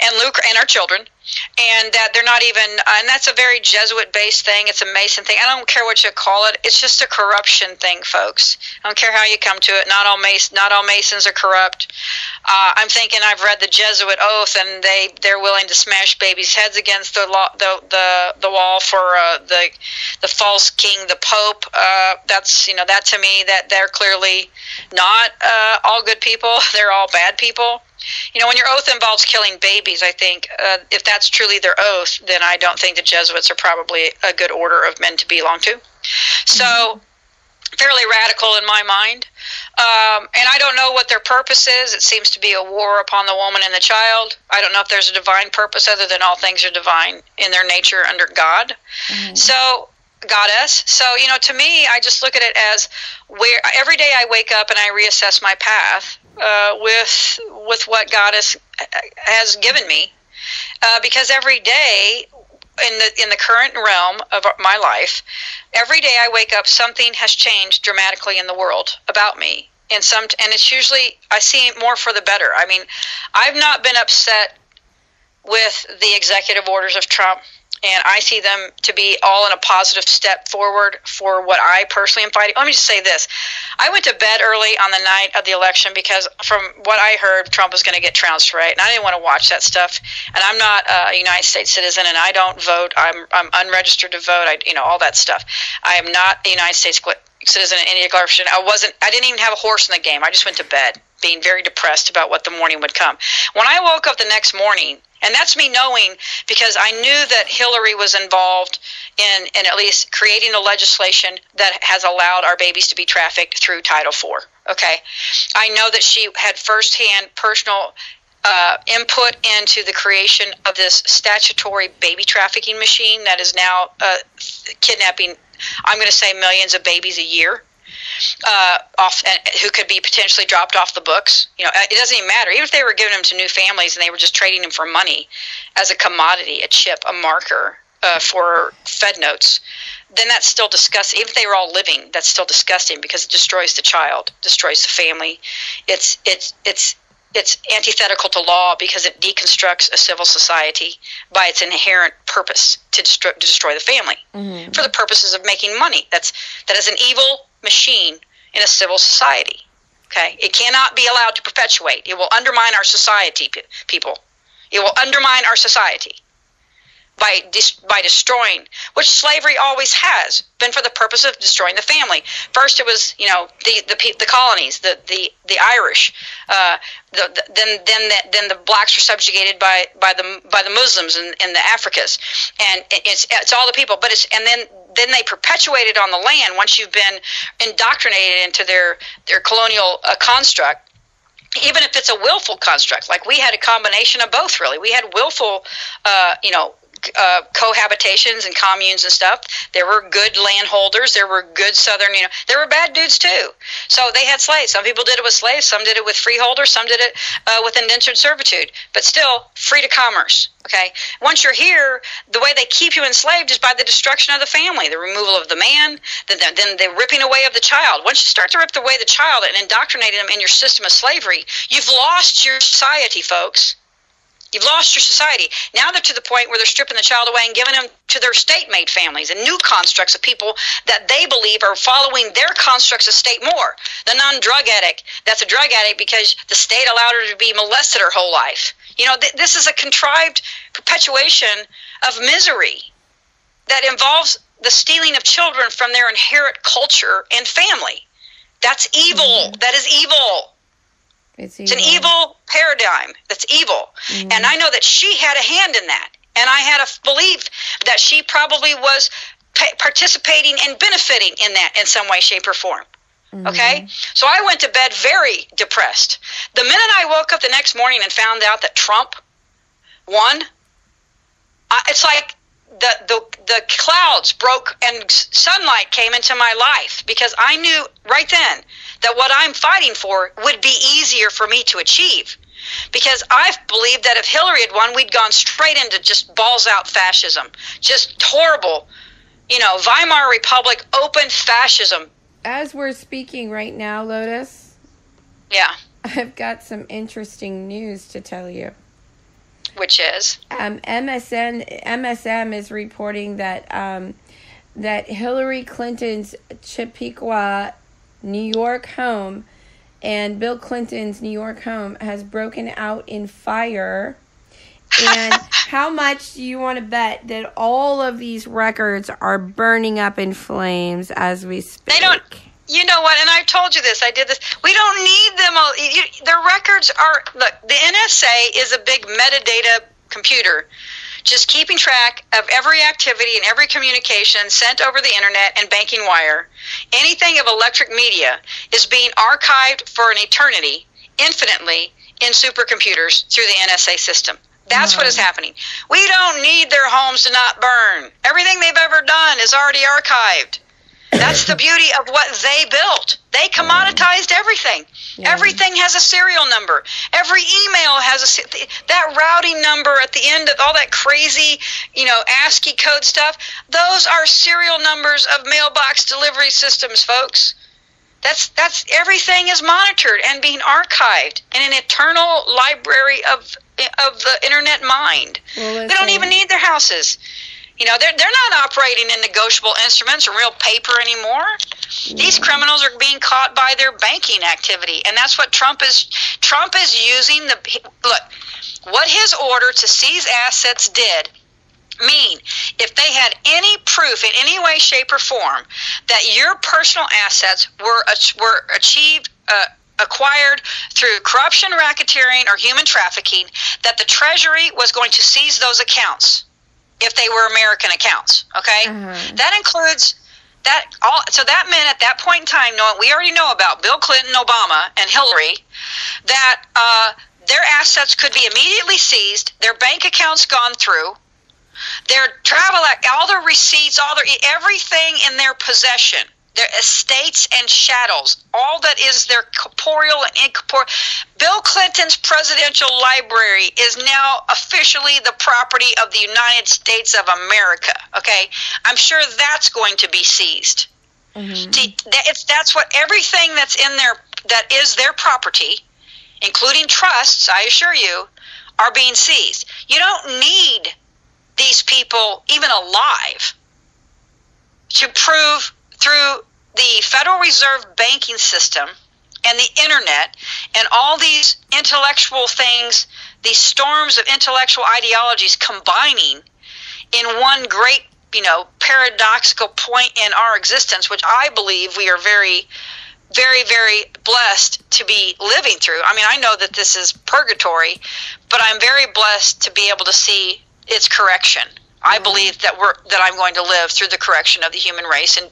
and lucre and our children, and that they're not even, and that's a very Jesuit-based thing. It's a Mason thing. I don't care what you call it. It's just a corruption thing, folks. I don't care how you come to it. Not all Masons are corrupt. I'm thinking I've read the Jesuit oath, and they're willing to smash babies' heads against the wall for the false king, the Pope. That's that to me, that they're clearly not all good people. They're all bad people. When your oath involves killing babies, I think if that's truly their oath, then I don't think the Jesuits are probably a good order of men to belong to. So, fairly radical in my mind. And I don't know what their purpose is. It seems to be a war upon the woman and the child. I don't know if there's a divine purpose other than all things are divine in their nature under God. So, goddess. So, to me, I just look at it as where every day I wake up and I reassess my path with what God has given me, because every day in the current realm of my life, every day I wake up, something has changed dramatically in the world about me, and it's usually I see more for the better. I've not been upset with the executive orders of Trump. And I see them to be all in a positive step forward for what I personally am fighting. Let me just say this. I went to bed early on the night of the election because from what I heard, Trump was going to get trounced, right? And I didn't want to watch that stuff. And I'm not a United States citizen, and I don't vote. I'm unregistered to vote, all that stuff. I am not a United States citizen in any direction. I didn't even have a horse in the game. I just went to bed being very depressed about what the morning would come. When I woke up the next morning, and that's me knowing, because I knew that Hillary was involved in at least creating the legislation that has allowed our babies to be trafficked through Title IV. Okay, I know that she had firsthand personal input into the creation of this statutory baby trafficking machine that is now kidnapping, I'm going to say, millions of babies a year. Who could be potentially dropped off the books. It doesn't even matter. Even if they were giving them to new families and they were just trading them for money as a commodity, a chip, a marker for Fed notes, then that's still disgusting. Even if they were all living, that's still disgusting because it destroys the child, destroys the family. It's antithetical to law because it deconstructs a civil society by its inherent purpose to destroy the family for the purposes of making money. That is an evil machine in a civil society. Okay, it cannot be allowed to perpetuate. It will undermine our society, people. It will undermine our society by destroying, which slavery always has been for the purpose of destroying the family. First, it was the colonies, the Irish. Then the blacks were subjugated by the Muslims in the Africas, and it's all the people. But then they perpetuate it on the land once you've been indoctrinated into their colonial construct. Even if it's a willful construct, like we had a combination of both. Really, we had willful, cohabitations and communes and stuff. There were good landholders. There were good Southern, there were bad dudes too. So they had slaves. Some people did it with slaves. Some did it with freeholders. Some did it with indentured servitude. But still, free to commerce. Okay. Once you're here, the way they keep you enslaved is by the destruction of the family, the removal of the man, then the ripping away of the child. Once you start to rip away the child and indoctrinating them in your system of slavery, you've lost your society, folks. You've lost your society. Now they're to the point where they're stripping the child away and giving them to their state-made families and new constructs of people that they believe are following their constructs of state more. The non-drug addict, that's a drug addict because the state allowed her to be molested her whole life. This is a contrived perpetuation of misery that involves the stealing of children from their inherent culture and family. That's evil. Mm-hmm. That is evil. It's an evil paradigm. That's evil. Mm-hmm. And I know that she had a hand in that. And I had a belief that she probably was participating and benefiting in that in some way, shape, or form. Mm-hmm. Okay? So I went to bed very depressed. The minute I woke up the next morning and found out that Trump won, it's like the clouds broke and sunlight came into my life, because I knew right then that what I'm fighting for would be easier for me to achieve. Because I believed that if Hillary had won, we'd gone straight into just balls out fascism. Just horrible, Weimar Republic, open fascism. As we're speaking right now, Lotus. Yeah. I've got some interesting news to tell you. Which is? MSM is reporting that that Hillary Clinton's Chapekwa, New York home and Bill Clinton's New York home has broken out in fire. And how much do you want to bet that all of these records are burning up in flames as we speak? They don't. You know what? And I told you this. I did this. We don't need them all. Their records are, look, the NSA is a big metadata computer, just keeping track of every activity and every communication sent over the internet and banking wire. Anything of electric media is being archived for an eternity, infinitely, in supercomputers through the NSA system. That's what is happening. We don't need their homes to not burn. Everything they've ever done is already archived. That's the beauty of what they built. They commoditized everything. Yeah. Everything has a serial number. Every email has that routing number at the end of all that crazy, ASCII code stuff. Those are serial numbers of mailbox delivery systems, folks. That's everything is monitored and being archived in an eternal library of the internet mind. Well, they don't even need their houses. They're not operating in negotiable instruments or real paper anymore. Yeah. These criminals are being caught by their banking activity, and that's what Trump is. Trump is using look, what his order to seize assets did mean. If they had any proof in any way, shape, or form that your personal assets were acquired through corruption, racketeering, or human trafficking, that the Treasury was going to seize those accounts if they were American accounts, okay? Uh-huh. That includes that all. So that meant at that point in time, we already know about Bill Clinton, Obama, and Hillary, that their assets could be immediately seized, their bank accounts gone through, their travel, all their receipts, everything in their possession, their estates and chattels, all that is their corporeal and incorporeal. Bill Clinton's presidential library is now officially the property of the United States of America, okay? I'm sure that's going to be seized. Mm-hmm. See, that's what everything that's in there that is their property, including trusts, I assure you, are being seized. You don't need these people even alive to prove through the Federal Reserve banking system and the internet and all these intellectual things, these storms of intellectual ideologies combining in one great, paradoxical point in our existence, which I believe we are very, very, very blessed to be living through. I mean, I know that this is purgatory, but I'm very blessed to be able to see its correction. I believe that I'm going to live through the correction of the human race in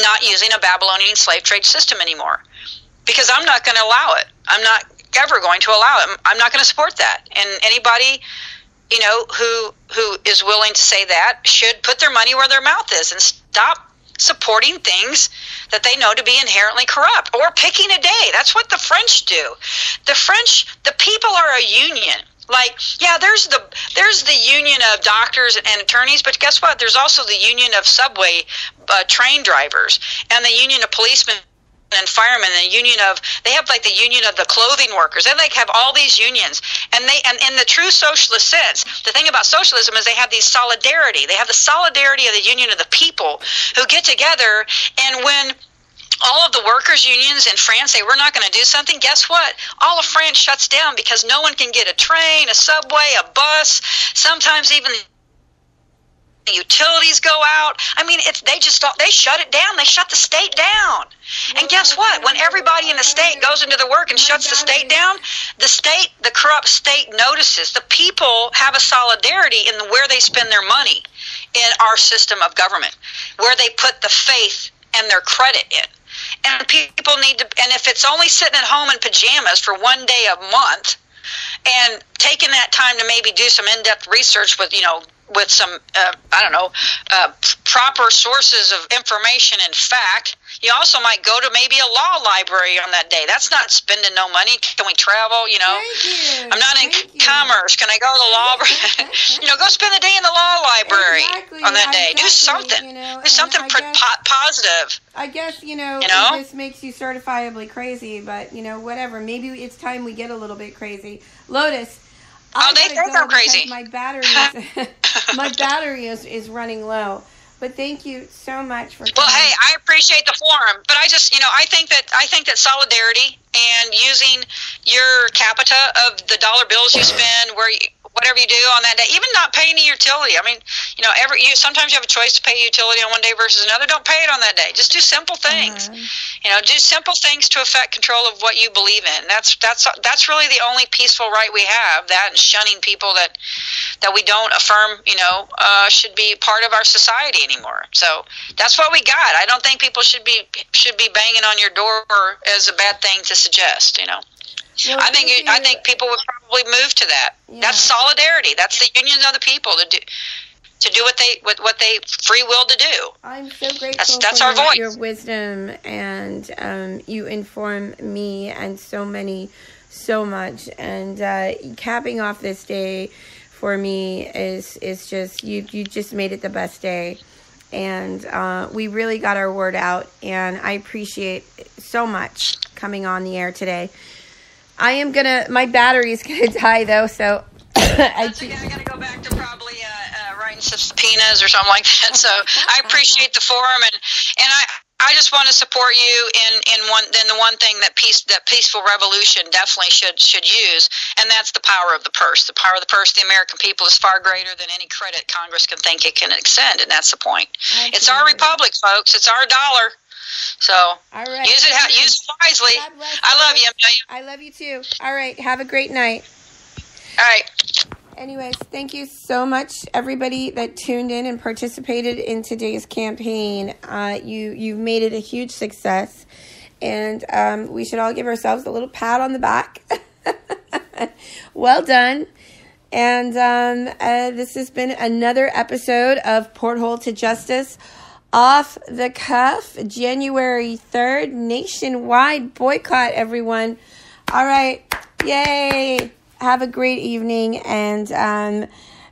not using a Babylonian slave trade system anymore, because I'm not going to allow it. I'm not ever going to allow it. I'm not going to support that. And anybody you know, who is willing to say that should put their money where their mouth is and stop supporting things that they know to be inherently corrupt, or picking a day. That's what the French do. The people are a union. Like, yeah, there's the union of doctors and attorneys, but guess what? There's also the union of subway train drivers, and the union of policemen and firemen, and they have like the union of the clothing workers. They like have all these unions, and in the true socialist sense, the thing about socialism is they have these solidarity. They have the solidarity of the union of the people who get together, and when all of the workers' unions in France say we're not going to do something, guess what? All of France shuts down because no one can get a train, a subway, a bus, sometimes even the utilities go out. I mean, they shut it down. They shut the state down. And guess what? When everybody in the state goes into the work and shuts the state down, the corrupt state notices. The people have a solidarity in where they spend their money in our system of government, where they put the faith and their credit in. And people need to, and if it's only sitting at home in pajamas for one day a month and taking that time to maybe do some in-depth research with some, proper sources of information and fact, you also might go to maybe a law library on that day. That's not spending no money. Can we travel? I'm not in commerce. Can I go to the law? Go spend the day in the law library on that day. Do something. Do something positive. I guess, this makes you certifiably crazy, but, whatever. Maybe it's time we get a little bit crazy. Lotus. They think I'm crazy. My battery is running low. But thank you so much for coming. Well, hey, I appreciate the forum, but I just, I think that solidarity and using your capita of the dollar bills you spend, whatever you do on that day, even not paying the utility. I mean, sometimes you have a choice to pay a utility on one day versus another. Don't pay it on that day. Just do simple things. Do simple things to affect control of what you believe in. That's really the only peaceful right we have. That and shunning people that we don't affirm, should be part of our society anymore. So that's what we got. I don't think people should be banging on your door as a bad thing to suggest. Well, I think people would probably move to that. Yeah. That's solidarity. That's the union of the people to do what they free will to do. I'm so grateful that's for our voice. Your wisdom, and you inform me and so many so much. And capping off this day for me is just you just made it the best day. And we really got our word out, and I appreciate so much coming on the air today. My battery's gonna die though, so I gotta go back to probably writing some subpoenas or something like that. So I appreciate the forum, and I just want to support you in the one thing that peaceful revolution definitely should use, and that's the power of the purse. The power of the purse of the American people is far greater than any credit Congress can think it can extend, and that's the point. Absolutely. It's our republic, folks. It's our dollar. So all right. Use it wisely. I love you, Amelia. I love you too. All right. Have a great night. All right. Anyways, thank you so much, everybody that tuned in and participated in today's campaign. You've made it a huge success, and we should all give ourselves a little pat on the back. Well done. And this has been another episode of Porthole to Justice. Off the cuff, January 3rd, nationwide boycott, everyone. All right. Yay. Have a great evening, and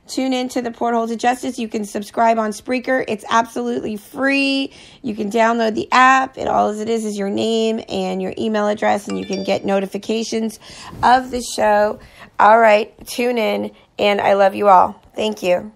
tune into the Porthole to Justice. You can subscribe on Spreaker. It's absolutely free. You can download the app. All it is your name and your email address, and you can get notifications of the show. All right. Tune in, and I love you all. Thank you.